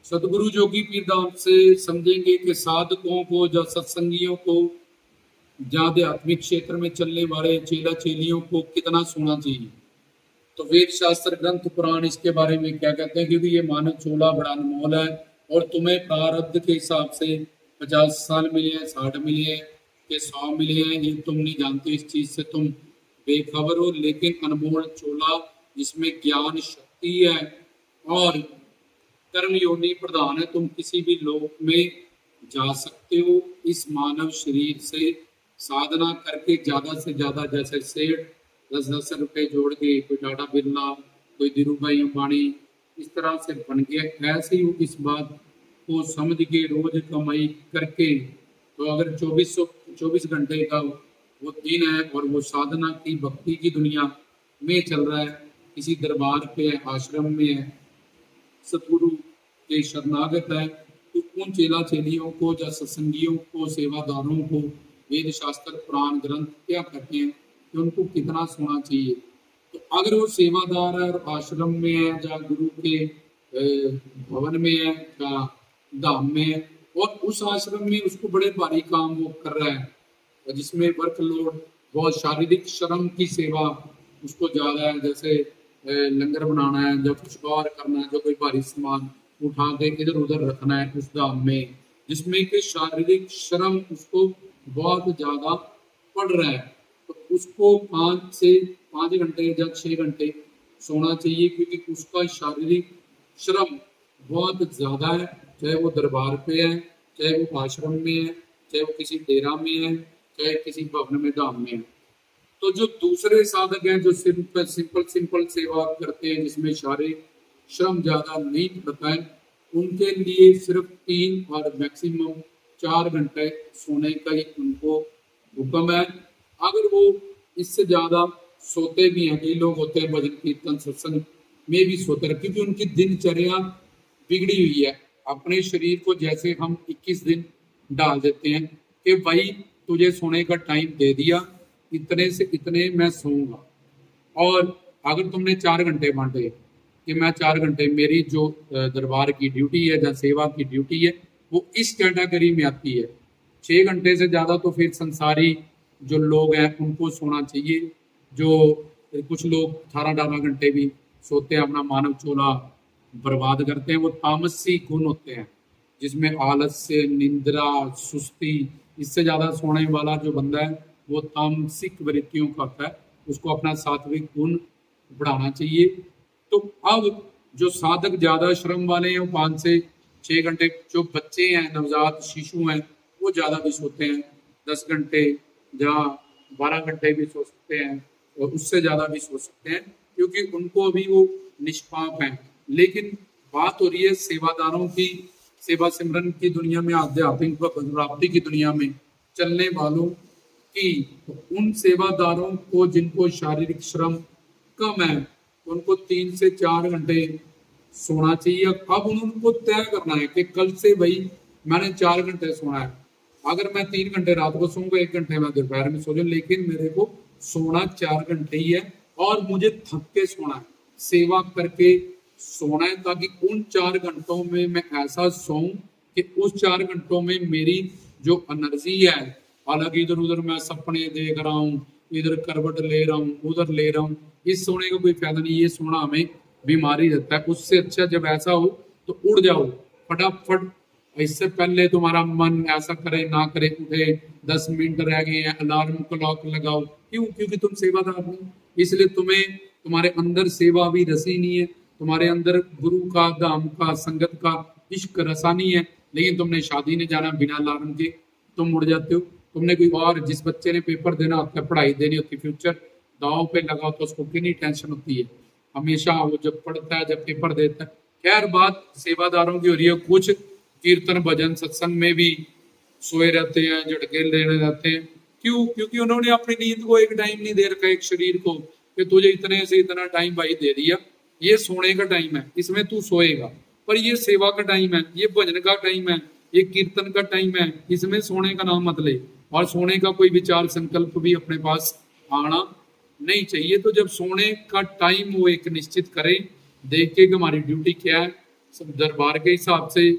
सतगुरु जोगी पीर दाम से समझेंगे कि साधकों को या सत्संगियों को या आध्यात्मिक क्षेत्र में चलने वाले चेला चेलियों को कितना सुनना चाहिए। तो वेद शास्त्र ग्रंथ पुराण इसके बारे में क्या कहते हैं, क्योंकि ये मानव चोला बड़ा अनमोल है और तुम्हें प्रारब्ध के हिसाब से 50 साल मिले हैं, 60 मिले हैं कि 100 मिले हैं, ये तुम नहीं जानते, इस चीज से तुम बेखबर हो। लेकिन अनमोल चोला जिसमें ज्ञान शक्ति है और कर्म योनि प्रधान है, तुम किसी भी लोक में जा सकते हो। इस मानव शरीर से साधना करके ज्यादा से ज्यादा, जैसे सेठ 10-10 रुपए जोड़ के, कोई टाटा बिरला, कोई धीरू भाई अंबानी इस तरह से बन गया, ऐसे ही इस बात को समझ के रोज कमाई करके, तो अगर 24 घंटे का वो दिन है और वो साधना की भक्ति की दुनिया में चल रहा है, किसी दरबार पे है, आश्रम में है, सतगुरु के शरणागत है, तो उन चेला चेलियों को या सत्संगियों को, सेवादारों को वेद शास्त्र पुराण ग्रंथ क्या कहते हैं कि उनको कितना सुनना चाहिए। तो अगर वो सेवादार है और आश्रम में है या गुरु के भवन में है या धाम में है और उस आश्रम में उसको बड़े भारी काम वो कर रहा है जिसमें वर्कलोड बहुत, शारीरिक श्रम की सेवा उसको ज्यादा है, जैसे लंगर बनाना है, जब कुछ और करना है, जो कोई भारी सामान उठा के इधर उधर रखना है उस धाम में, जिसमें कि शारीरिक श्रम उसको बहुत ज्यादा पड़ रहा है, तो उसको 5 घंटे या 6 घंटे सोना चाहिए, क्योंकि उसका शारीरिक श्रम बहुत ज्यादा है। चाहे वो दरबार पे है, चाहे वो आश्रम में है, चाहे वो किसी डेरा में है, चाहे किसी भवन में धाम में है। तो जो दूसरे साधक हैं जो सिंपल सेवा करते हैं जिसमें शारीरिक श्रम ज्यादा नहीं पड़ता है, उनके लिए सिर्फ 3 और मैक्सिमम 4 घंटे सोने का ही उनको हुक्म है। अगर वो इससे ज्यादा सोते भी हैं, कई लोग होते हैं भजन कीर्तन सत्संग में भी सोते रहे, क्योंकि उनकी दिनचर्या बिगड़ी हुई है। अपने शरीर को जैसे हम 21 दिन डाल देते हैं कि भाई तुझे सोने का टाइम दे दिया, इतने से इतने मैं सोऊंगा, और अगर तुमने 4 घंटे बांटे कि मैं 4 घंटे, मेरी जो दरबार की ड्यूटी है या सेवा की ड्यूटी है वो इस कैटेगरी में आती है। 6 घंटे से ज्यादा तो फिर संसारी जो लोग हैं उनको सोना चाहिए। जो कुछ लोग 18 घंटे भी सोते हैं, अपना मानव चोला बर्बाद करते हैं, वो तामसी गुण होते हैं जिसमें आलस्य, निंद्रा, सुस्ती, इससे ज्यादा सोने वाला जो बंदा है वो तामसिक वृत्तियों का होता है, उसको अपना सात्विक गुण बढ़ाना चाहिए। तो अब जो साधक ज्यादा श्रम वाले हैं वो 5 से 6 घंटे, जो बच्चे हैं, नवजात शिशु हैं, वो ज्यादा भी सोते हैं, 10 घंटे या 12 घंटे भी सो सकते हैं और उससे ज्यादा भी सो सकते हैं, क्योंकि उनको अभी वो निष्पाप हैं। लेकिन बात हो रही है सेवादारों की, सेवा सिमरन की दुनिया में, आध्यात्मिक प्राप्ति की दुनिया में चलने वालों की। उन सेवादारों को जिनको शारीरिक श्रम कम है उनको 3 से 4 घंटे सोना चाहिए। अब उनको तय करना है कि कल से भाई मैंने 4 घंटे सोना है, अगर मैं 3 घंटे रात को सोऊंगा, 1 घंटे मैं दोपहर में सो जाऊं, लेकिन मेरे को सोना 4 घंटे ही है और मुझे थक के सोना है, सेवा करके सोना है, ताकि उन 4 घंटों में मैं ऐसा सोऊं कि उस 4 घंटों में मेरी जो एनर्जी है, हालांकि इधर उधर मैं सपने देख रहा हूँ, इधर करवट ले रहा हूँ, उधर ले रहा हूँ, इस सोने का कोई फायदा नहीं। ये सोना हमें बीमारी देता है। उससे अच्छा जब ऐसा हो तो उड़ जाओ फटाफट। इससे पहले तुम्हारा मन ऐसा करे ना करे, उठे 10 मिनट रह गए हैं, अलार्म क्लॉक लगाओ, क्यों? क्योंकि तुम सेवादार हो, इसलिए तुम्हें, तुम्हारे अंदर सेवा भी रसी नहीं है, तुम्हारे अंदर गुरु का, धाम का, संगत का इश्क रसा नहीं है, लेकिन तुमने शादी नहीं जाना बिना अलार्म के, तुम उड़ जाते हो। तुमने कोई और, जिस बच्चे ने पेपर देना होता है, पढ़ाई देनी होती है, फ्यूचर दाव पे लगा तो उसको कितनी टेंशन होती है हमेशा, वो जब पढ़ता है, जब पेपर देता है। खैर, बात सेवादारों की हो रही है। कुछ कीर्तन भजन सत्संग में भी सोए रहते हैं, झटके लेने रहते हैं, क्यों? क्योंकि उन्होंने अपनी नींद को एक टाइम नहीं दे रखा, एक शरीर को कि तुझे इतने से इतना टाइम भाई दे दिया, ये सोने का टाइम है, इसमें तू सोएगा, पर ये सेवा का टाइम है, ये भजन का टाइम है, ये कीर्तन का टाइम है, इसमें सोने का नाम मत ले। और सोने का कोई विचार संकल्प भी अपने पास आना नहीं चाहिए। तो जब सोने का टाइम वो एक निश्चित करें, देख के कि हमारी ड्यूटी क्या है, दरबार के हिसाब से,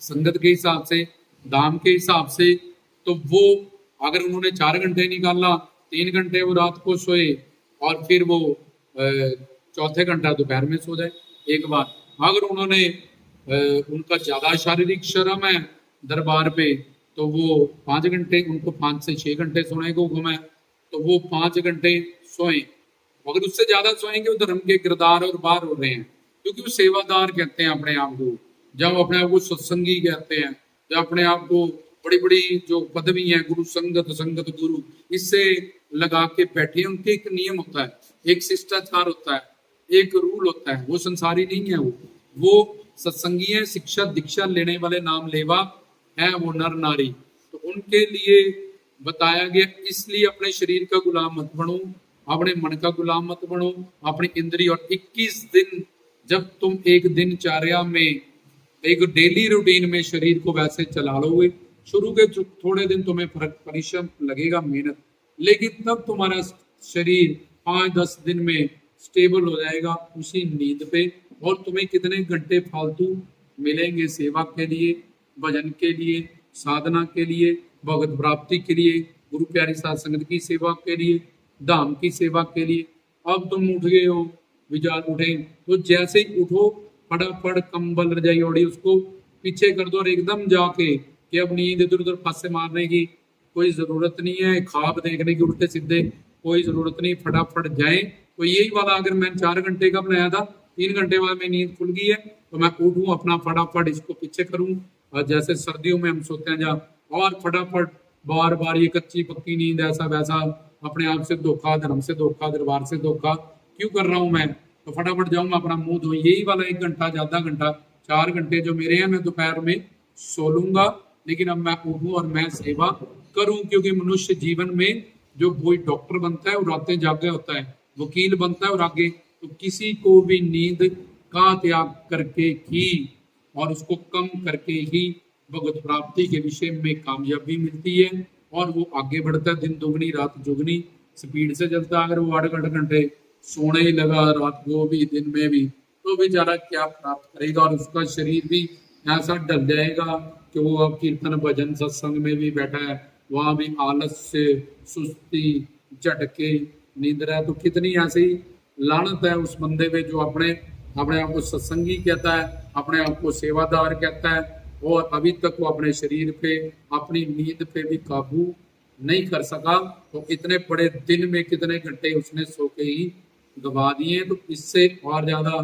संगत के हिसाब से, दाम के हिसाब से, तो वो अगर उन्होंने 4 घंटे निकाला, 3 घंटे वो रात को सोए और फिर वो चौथे घंटा दोपहर में सो जाए एक बार। अगर उन्होंने उनका ज्यादा शारीरिक श्रम है दरबार पे, तो वो 5 घंटे, उनको 5 से 6 घंटे सोने को हुक्म है, तो वो 5 घंटे सोए। अगर उससे ज्यादा सोएंगे वो धर्म के किरदार और बाहर हो रहे हैं, क्योंकि वो सेवादार कहते हैं अपने आप को, जब अपने आप को सत्संगी कहते हैं, जब अपने आप को बड़ी बड़ी जो पदवी है, गुरु संगत, संगत गुरु, इससे लगा के बैठे, उनके एक नियम होता है, एक शिष्टाचार होता है, एक रूल होता है। वो संसारी नहीं है, वो सत्संगी है, शिक्षा दीक्षा लेने वाले नाम लेवा है वो नर नारी। तो उनके लिए बताया गया, इसलिए अपने शरीर का गुलाम मत बनो, अपने मन का गुलाम मत बनो, अपनी इंद्रिय। और 21 दिन जब तुम एक दिनचर्या में, एक डेली रूटीन में शरीर को वैसे चला लोगे, शुरू के थोड़े दिन तुम्हें फर्क, परिश्रम लगेगा, मेहनत, लेकिन तब तुम्हारा शरीर 5-10 दिन में स्टेबल हो जाएगा उसी नींद पे। और तुम्हें कितने घंटे फालतू मिलेंगे सेवा के लिए, भजन के लिए, साधना के लिए, भगवत प्राप्ति के लिए, गुरु प्यारी साध संगत की सेवा के लिए, धाम की सेवा के लिए। अब तुम उठ गए हो, विचार उठे, तो जैसे ही उठो फटाफट कंबल रजाई ओढ़ी उसको पीछे कर दो, और एकदम जाके कि अब नींद इधर उधर पासे मारने की कोई जरूरत नहीं है, ख्वाब देखने की उल्टे सीधे कोई जरूरत नहीं, फटाफट जाए। तो यही वाला अगर मैं 4 घंटे का बनाया था, 3 घंटे बाद में नींद खुल गई है, तो मैं उठूं अपना फटाफट इसको पीछे करूं। और जैसे सर्दियों में हम सोते हैं जहाँ, और फटाफट बार बार ये कच्ची पक्की नींद, ऐसा वैसा, अपने आप से धोखा, धर्म से धोखा, दरबार से धोखा क्यों कर रहा हूं मैं, तो फटाफट जाऊंगा अपना मुंह धो। यही वाला 1 घंटा, ज्यादा घंटा, 4 घंटे जो मेरे हैं, मैं दोपहर में सो लूंगा, लेकिन अब मैं उठूं और मैं सेवा करूं। क्योंकि मनुष्य जीवन में जो कोई डॉक्टर बनता है वो रातें जागे होता है, वकील बनता है और आगे, तो किसी को भी नींद का त्याग करके ही और उसको कम करके ही भगवत प्राप्ति के विषय में कामयाबी मिलती है, और वो आगे बढ़ता है, दिन दुगनी रात जुगनी स्पीड से चलता है। अगर वो 8-8 घंटे सोने ही लगा रात को भी दिन में भी, तो बेचारा क्या प्राप्त करेगा, और उसका शरीर भी ऐसा डल जाएगा कि वो अब कीर्तन भजन सत्संग में भी बैठा है, वहां भी आलस से, सुस्ती, झटके, निद्रा। तो कितनी ऐसी लानत है उस बंदे में जो अपने अपने आप को सत्संगी कहता है, अपने आप को सेवादार कहता है, और अभी तक वो अपने शरीर पे, अपनी नींद पे भी काबू नहीं कर सका। तो इतने बड़े दिन में कितने घंटे उसने सो के ही गवा दिए। तो इससे और ज्यादा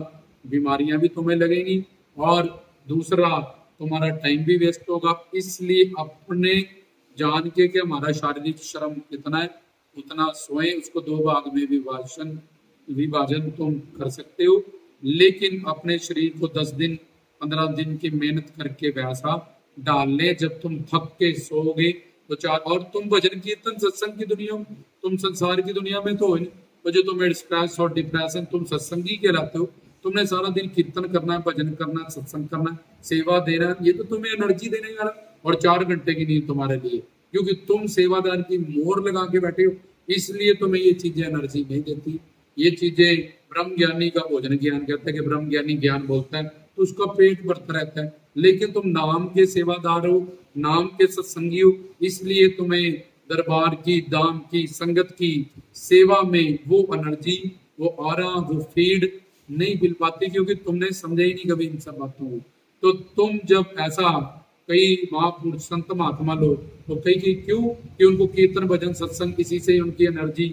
बीमारियां भी तुम्हें लगेंगी, और दूसरा तुम्हारा टाइम भी वेस्ट होगा। इसलिए अपने जान के कि हमारा शारीरिक श्रम कितना है, उतना सोए, उसको 2 भाग में विभाजन तुम कर सकते हो, लेकिन अपने शरीर को 10 दिन 15 दिन की मेहनत करके वैसा डाल ले। जब तुम थक के सोओगे तो और तुम भजन कीर्तन सत्संग की दुनिया में, तुम संसार की दुनिया में तो हो नहीं, तो जो तुम्हें स्ट्रेस और डिप्रेशन, तुम सत्संगी कहलाते हो, तुमने सारा दिन कीर्तन करना है, भजन करना है, सत्संग करना है, सेवा देना है, ये तो तुम्हें एनर्जी देने वाला। और 4 घंटे की नींद तुम्हारे लिए, क्योंकि तुम सेवादार की मोहर लगा के बैठे हो, इसलिए तुम्हें ये चीजें एनर्जी नहीं देती। ये चीजें ब्रह्म ज्ञानी का भोजन ज्ञान कहते हैं, कि ब्रह्म ज्ञानी ज्ञान बोलता है तो उसका पेट भरता रहता है। लेकिन तुम नाम के सेवादार हो, नाम के सत्संगी हो, इसलिए तुम्हें दरबार की, दाम की, संगत की सेवा में वो एनर्जी, वो ऑरा, वो फीड नहीं मिल पाती, क्योंकि तुमने समझा ही नहीं कभी इन सब बातों को। तो तुम जब ऐसा, कई महापुरुष संत महात्मा लोग तो कई क्यों कि उनको कीर्तन भजन सत्संग, इसी से उनकी एनर्जी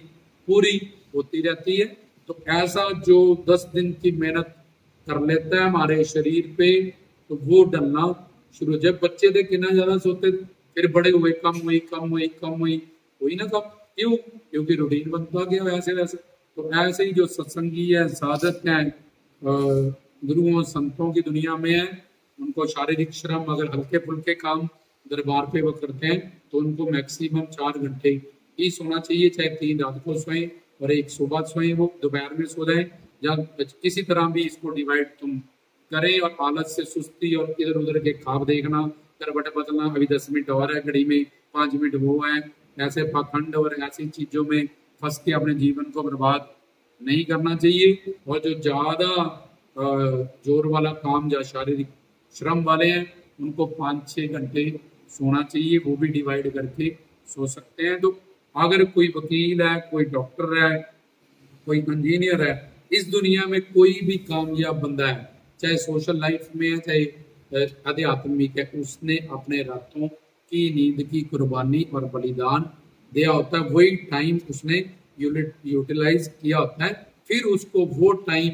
पूरी होती रहती है। तो ऐसा जो 10 दिन की मेहनत कर लेता है हमारे शरीर पे, तो वो डलना शुरू। जब बच्चे थे कितना ज्यादा सोते थे, फिर बड़े हुए कम हुई, कम हुई, कम हुई, हुई ना कम, क्यों? क्योंकि रूटीन बनता गया वैसे वैसे। तो ऐसे ही जो सत्संगी है, साधक है, गुरुओं संतों की दुनिया में है, उनको शारीरिक श्रम, अगर हल्के फुल्के काम दरबार पे वो करते हैं, तो उनको मैक्सिमम 4 घंटे ही सोना चाहिए, चाहे 3 रात को सोएं और 1 सुबह सोएं, वो दोपहर में सो जाए, या किसी तरह भी इसको डिवाइड तुम करें। और आलस से, सुस्ती और इधर उधर के ख्वाब देखना, करवट बदलना, अभी 10 मिनट और है घड़ी में, 5 मिनट वो है, ऐसे पाखंड और ऐसी चीजों में फंस के अपने जीवन को बर्बाद नहीं करना चाहिए। और जो ज्यादा जोर वाला काम या शारीरिक श्रम वाले हैं उनको 5-6 घंटे सोना चाहिए, वो भी डिवाइड करके सो सकते हैं। तो अगर कोई वकील है, कोई डॉक्टर है, कोई इंजीनियर है, इस दुनिया में कोई भी कामयाब बंदा है, चाहे सोशल लाइफ में है, चाहे आध्यात्मिक है, उसने अपने रातों की नींद की कुर्बानी और बलिदान दिया होता है। वही टाइम उसने यूटिलाइज किया होता है। फिर उसको वो टाइम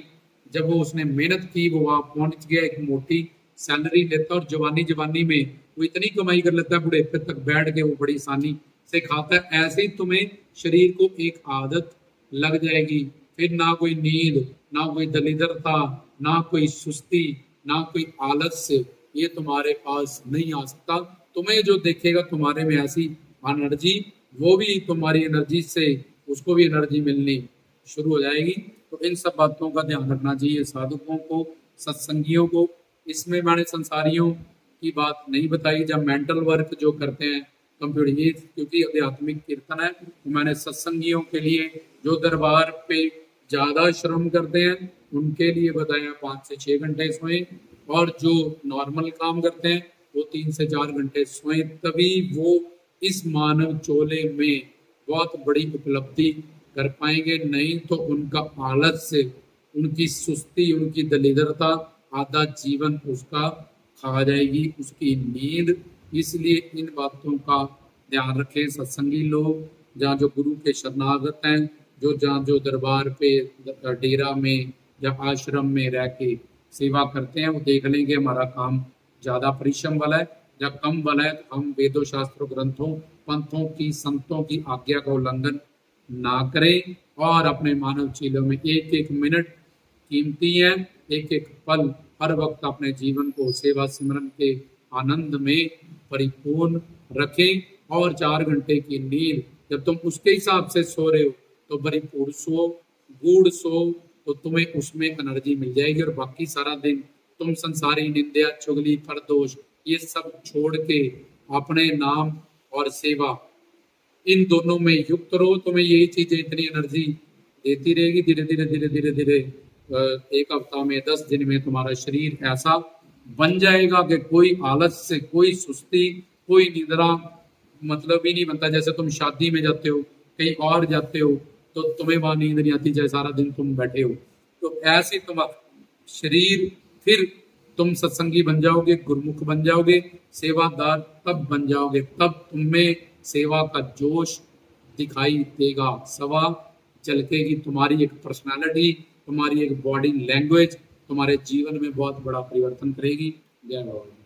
जब वो उसने मेहनत की, वो वहां पहुंच गया, एक मोटी सैलरी लेता है और जवानी जवानी में वो इतनी कमाई कर लेता है, बुढ़ापे तक बैठ के वो बड़ी आसानी से खाता है। ऐसे ही तुम्हें शरीर को एक आदत लग जाएगी, फिर ना कोई नींद, ना कोई दलिदरता, ना कोई सुस्ती, ना कोई आलस्य, ये तुम्हारे पास नहीं आ सकता। तुम्हें जो देखेगा तुम्हारे में ऐसी एनर्जी, वो भी तुम्हारी एनर्जी से उसको भी एनर्जी मिलनी शुरू हो जाएगी। तो इन सब बातों का ध्यान रखना चाहिए साधुओं को, सत्संगियों को। इसमें मैंने संसारियों की बात नहीं बताई, जब मेंटल वर्क जो करते हैं कंप्यूटर, ये क्योंकि आध्यात्मिक कीर्तन है, तो मैंने सत्संगियों के लिए जो दरबार पे ज्यादा श्रम करते हैं उनके लिए बताया 5 से 6 घंटे सोएं, और जो नॉर्मल काम करते हैं वो 3 से 4 घंटे सोएं, तभी वो इस मानव चोले में बहुत बड़ी उपलब्धि कर पाएंगे। नहीं तो उनका आलस्य, उनकी सुस्ती, उनकी दलिदरता आधा जीवन उसका खा जाएगी, उसकी नींद। इसलिए इन बातों का ध्यान रखें सत्संगी लोग, जहाँ जो गुरु के शरणागत हैं, जो जहाँ जो दरबार पे डेरा में या आश्रम में रह के सेवा करते हैं, वो देख लेंगे हमारा काम ज्यादा परिश्रम वाला है या कम वाला है, तो हम वेदों शास्त्रों ग्रंथों पंथों की संतों की आज्ञा का उल्लंघन ना करें, और अपने मानव चीलों में एक एक मिनट कीमती है, एक एक पल हर वक्त अपने जीवन को सेवा सिमरन के आनंद में परिपूर्ण रखें। और 4 घंटे की नींद जब तुम उसके हिसाब से सो रहे हो तो भरपूर सो, गूढ़ सो, तो तुम्हें उसमें एनर्जी मिल जाएगी। और बाकी सारा दिन तुम संसारी निंदा, चुगली, फरदोष, ये सब छोड़ के अपने नाम और सेवा इन दोनों में युक्त रहो। तुम्हें यही चीजें इतनी एनर्जी देती रहेगी। धीरे धीरे धीरे धीरे धीरे एक हफ्ता में, 10 दिन में तुम्हारा शरीर ऐसा बन जाएगा कि कोई आलस से, कोई सुस्ती, कोई निद्रा मतलब ही नहीं बनता। जैसे तुम शादी में जाते हो, कहीं और जाते हो, तो तुम्हें वहां नींद नहीं आती, चाहे सारा दिन तुम बैठे हो। तो ऐसे तुम्हारा शरीर, फिर तुम सत्संगी बन जाओगे, गुरुमुख बन जाओगे, सेवादार तब बन जाओगे, तब तुम्हें सेवा का जोश दिखाई देगा, सवा झलकेगी। तुम्हारी एक पर्सनालिटी, तुम्हारी एक बॉडी लैंग्वेज तुम्हारे जीवन में बहुत बड़ा परिवर्तन करेगी। जय बाबा।